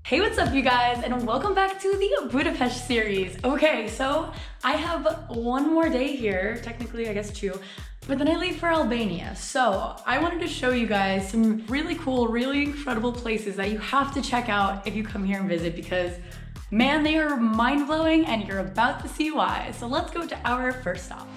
Hey, what's up you guys, and welcome back to the Budapest series. Okay, so I have one more day here, technically I guess two, but then I leave for Albania. So I wanted to show you guys some really cool, really incredible places that you have to check out if you come here and visit because man, they are mind-blowing and you're about to see why. So let's go to our first stop.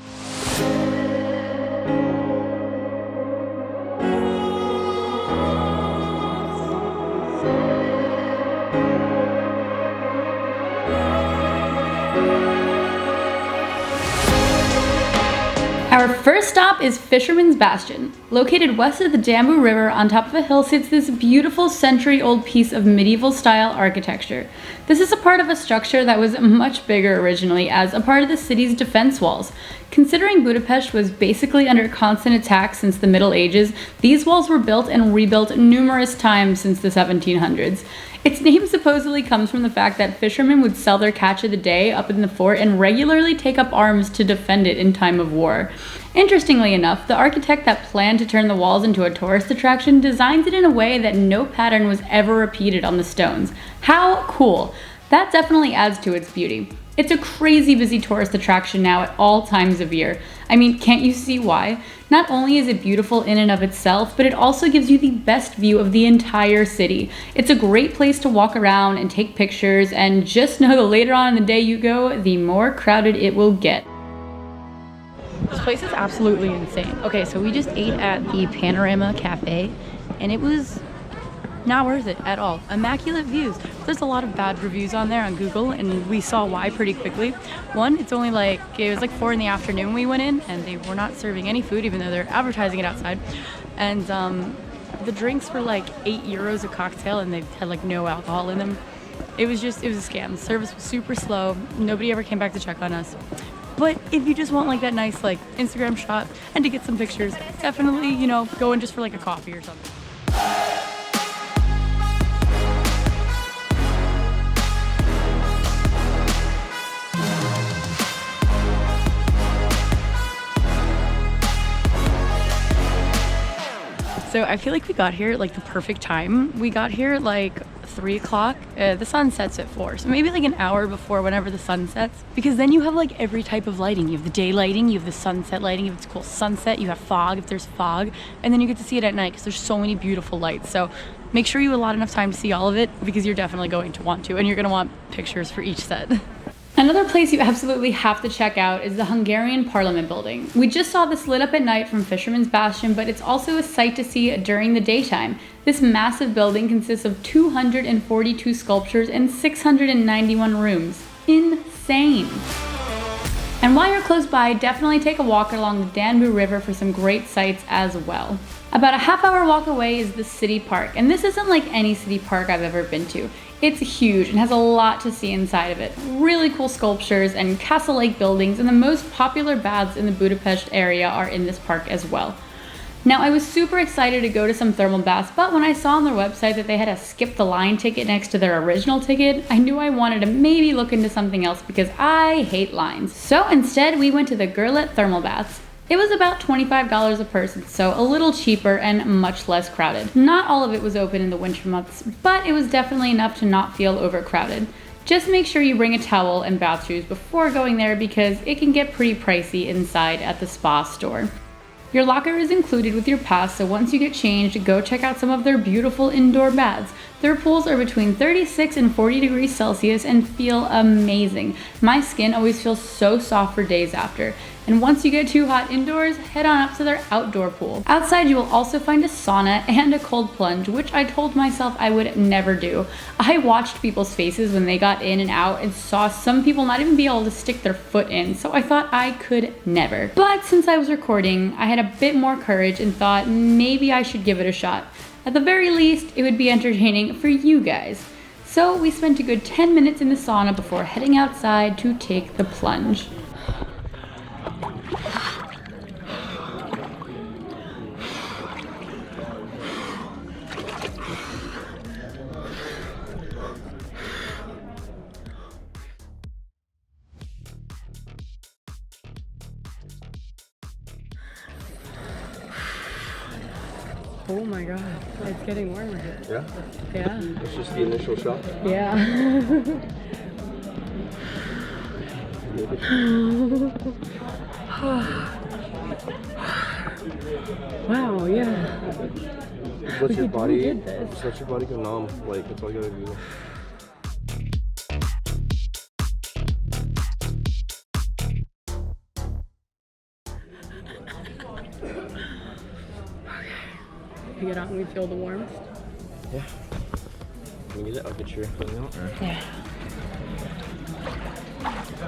Our first stop is Fisherman's Bastion. Located west of the Danube River on top of a hill sits this beautiful century-old piece of medieval-style architecture. This is a part of a structure that was much bigger originally as a part of the city's defense walls. Considering Budapest was basically under constant attack since the Middle Ages, these walls were built and rebuilt numerous times since the 1700s. Its name supposedly comes from the fact that fishermen would sell their catch of the day up in the fort and regularly take up arms to defend it in time of war. Interestingly enough, the architect that planned to turn the walls into a tourist attraction designed it in a way that no pattern was ever repeated on the stones. How cool! That definitely adds to its beauty. It's a crazy busy tourist attraction now at all times of year. I mean, can't you see why? Not only is it beautiful in and of itself, but it also gives you the best view of the entire city. It's a great place to walk around and take pictures, and just know the later on in the day you go, the more crowded it will get. This place is absolutely insane. Okay, so we just ate at the Panorama Cafe, and it was not worth it at all. Immaculate views. There's a lot of bad reviews on there on Google, and we saw why pretty quickly. One, it was like 4 in the afternoon when we went in, and they were not serving any food even though they're advertising it outside. And the drinks were like €8 a cocktail, and they had like no alcohol in them. It was a scam. The service was super slow. Nobody ever came back to check on us. But if you just want like that nice like Instagram shot and to get some pictures, definitely, you know, go in just for like a coffee or something. So I feel like we got here at like the perfect time. We got here at like 3 o'clock. The sun sets at 4, so maybe like an hour before whenever the sun sets, because then you have like every type of lighting. You have the day lighting, you have the sunset lighting, if it's cool sunset, you have fog if there's fog, and then you get to see it at night because there's so many beautiful lights. So make sure you allot enough time to see all of it because you're definitely going to want to, and you're going to want pictures for each set. Another place you absolutely have to check out is the Hungarian Parliament building. We just saw this lit up at night from Fisherman's Bastion, but it's also a sight to see during the daytime. This massive building consists of 242 sculptures and 691 rooms. Insane! And while you're close by, definitely take a walk along the Danube River for some great sights as well. About a half-hour walk away is the city park, and this isn't like any city park I've ever been to. It's huge and has a lot to see inside of it. Really cool sculptures and castle-like buildings, and the most popular baths in the Budapest area are in this park as well. Now, I was super excited to go to some thermal baths, but when I saw on their website that they had a skip the line ticket next to their original ticket, I knew I wanted to maybe look into something else because I hate lines. So instead, we went to the Gurlet thermal baths. It was about $25 a person, so a little cheaper and much less crowded. Not all of it was open in the winter months, but it was definitely enough to not feel overcrowded. Just make sure you bring a towel and bath shoes before going there because it can get pretty pricey inside at the spa store. Your locker is included with your pass, so once you get changed, go check out some of their beautiful indoor baths. Their pools are between 36 and 40 degrees Celsius and feel amazing. My skin always feels so soft for days after. And once you get too hot indoors, head on up to their outdoor pool. Outside, you will also find a sauna and a cold plunge, which I told myself I would never do. I watched people's faces when they got in and out and saw some people not even be able to stick their foot in, so I thought I could never. But since I was recording, I had a bit more courage and thought maybe I should give it a shot. At the very least, it would be entertaining for you guys. So we spent a good 10 minutes in the sauna before heading outside to take the plunge. Oh my god, it's getting warmer. Yeah? Yeah. It's just the initial shock. Yeah. Wow, yeah. Just let your body go numb. Like, that's all you gotta do. We get out and we feel the warmth. Yeah. Can you get it? I'll get your thing out. Yeah.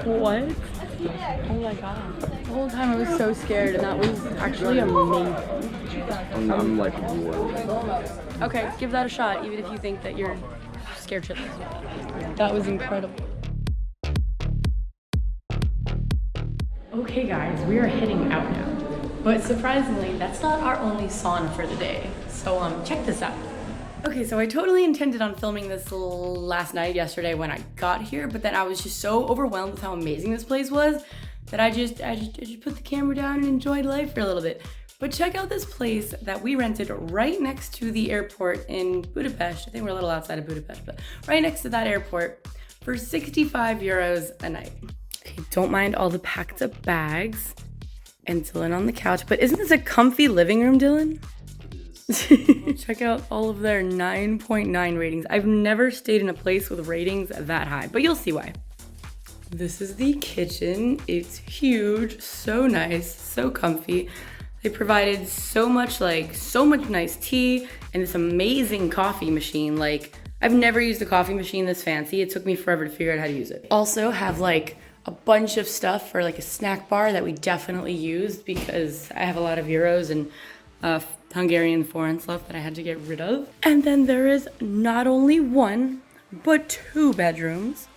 What? Oh my god. The whole time I was so scared, and that was actually amazing. I'm like warm. Okay, give that a shot, even if you think that you're scared shitless. That was incredible. Okay guys, we are heading out now. But surprisingly, that's not our only sauna for the day. So check this out. Okay, so I totally intended on filming this last night, yesterday when I got here, but then I was just so overwhelmed with how amazing this place was that I just put the camera down and enjoyed life for a little bit. But check out this place that we rented right next to the airport in Budapest. I think we're a little outside of Budapest, but right next to that airport for 65 euros a night. Okay, don't mind all the packed up bags and Dylan on the couch, but isn't this a comfy living room, Dylan? Check out all of their 9.9 ratings. I've never stayed in a place with ratings that high, but you'll see why. This is the kitchen. It's huge, so nice, so comfy. They provided so much nice tea and this amazing coffee machine. Like, I've never used a coffee machine this fancy. It took me forever to figure out how to use it. Also have like a bunch of stuff for like a snack bar that we definitely used because I have a lot of euros and Hungarian foreign stuff that I had to get rid of. And then there is not only one, but 2 bedrooms.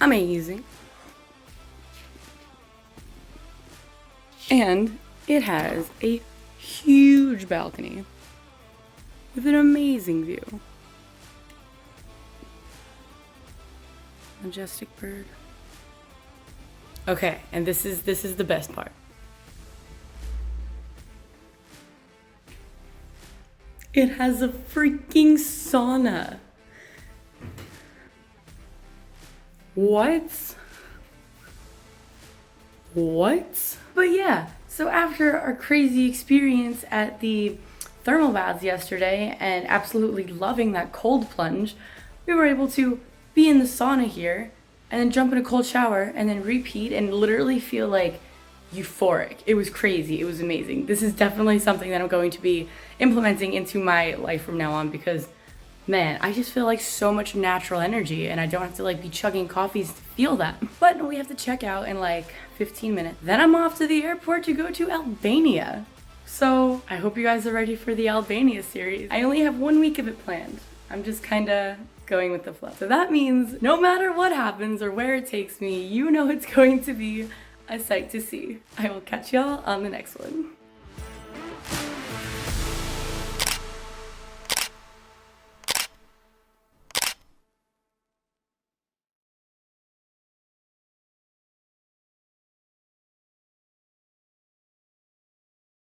Amazing. And it has a huge balcony with an amazing view. Majestic bird. Okay, and this is the best part. It has a freaking sauna. What? But yeah, so after our crazy experience at the thermal baths yesterday and absolutely loving that cold plunge, we were able to be in the sauna here and then jump in a cold shower and then repeat and literally feel like euphoric. It was crazy. It was amazing. This is definitely something that I'm going to be implementing into my life from now on because, man, I just feel like so much natural energy and I don't have to like be chugging coffees to feel that. But we have to check out in like 15 minutes. Then I'm off to the airport to go to Albania. So I hope you guys are ready for the Albania series. I only have 1 week of it planned. I'm just kinda going with the flow. So that means no matter what happens or where it takes me, you know it's going to be a sight to see. I will catch y'all on the next one.